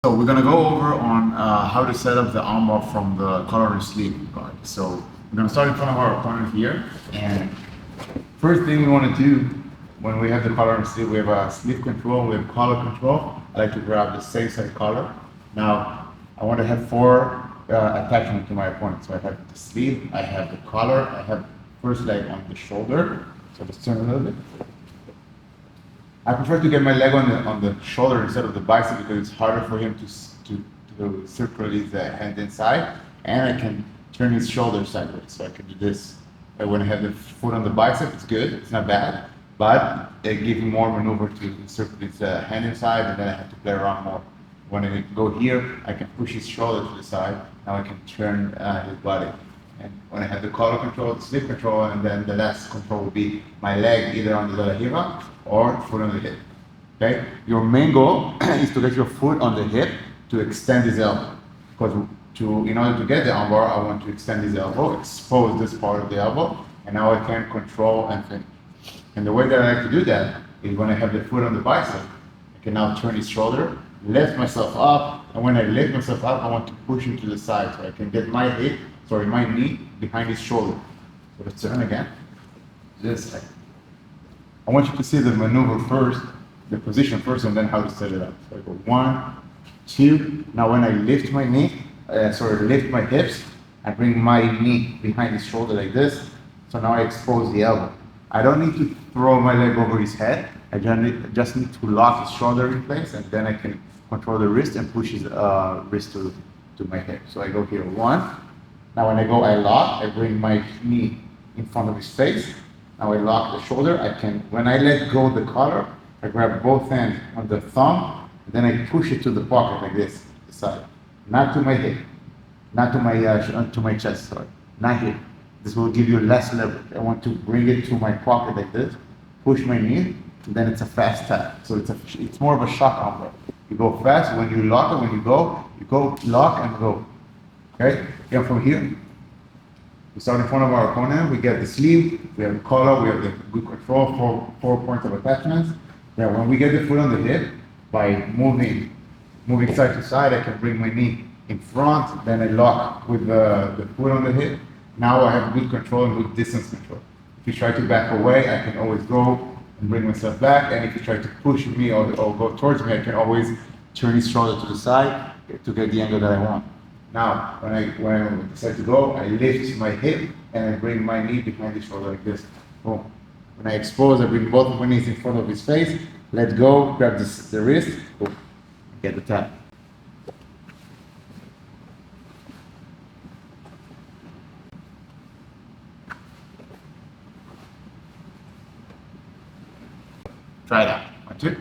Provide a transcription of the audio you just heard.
So we're gonna go over on how to set up the armbar from the collar and sleeve guard. So we're gonna start in front of our opponent here, and first thing we want to do when we have the collar and sleeve, we have a sleeve control, we have collar control. I like to grab the same side collar. Now I want to have four attachments to my opponent. So I have the sleeve, I have the collar, I have first leg on the shoulder. So let's turn a little bit. I prefer to get my leg on the shoulder instead of the bicep because it's harder for him to circulate his hand inside, and I can turn his shoulder sideways. So I can do this. When I have the foot on the bicep, it's good, it's not bad, but it gives me more maneuver to circulate his hand inside, and then I have to play around more. When I go here, I can push his shoulder to the side. Now I can turn his body. And when I have the collar control, the sleeve control, and then the last control will be my leg either on the hiva or foot on the hip. Okay? Your main goal is to get your foot on the hip to extend his elbow. Because in order to get the armbar, I want to extend his elbow, expose this part of the elbow, and now I can control and finish. And the way that I like to do that is when I have the foot on the bicep, I can now turn his shoulder, lift myself up, and when I lift myself up, I want to push him to the side so I can get my knee behind his shoulder. So let's turn again. Just like, I want you to see the maneuver first, the position first, and then how to set it up. So I go 1, 2. Now when I lift my knee, lift my hips, I bring my knee behind his shoulder like this. So now I expose the elbow. I don't need to throw my leg over his head. I just need to lock his shoulder in place, and then I can control the wrist and push his wrist to my hip. So I go here 1. Now when I go, I lock, I bring my knee in front of his face. Now I lock the shoulder. When I let go of the collar, I grab both hands on the thumb, and then I push it to the pocket like this, the side. Not to my hip, not to my chest, sorry. Not here. This will give you less leverage. I want to bring it to my pocket like this, push my knee, and then it's a fast tap. So it's more of a shock armbar. You go fast, when you lock it, when you go lock and go. Okay? Yeah, from here, we start in front of our opponent, we get the sleeve, we have the collar, we have the good control, four points of attachments. Then when we get the foot on the hip, by moving side to side, I can bring my knee in front, then I lock with the foot on the hip. Now I have good control and good distance control. If you try to back away, I can always go and bring myself back, and if you try to push me or go towards me, I can always turn his shoulder to the side to get the angle that I want. Now, when I decide to go, I lift my hip and I bring my knee behind the shoulder like this. Boom. When I expose, I bring both of my knees in front of his face, let go, grab the wrist, boom, get the tap. Try that. 1, 2.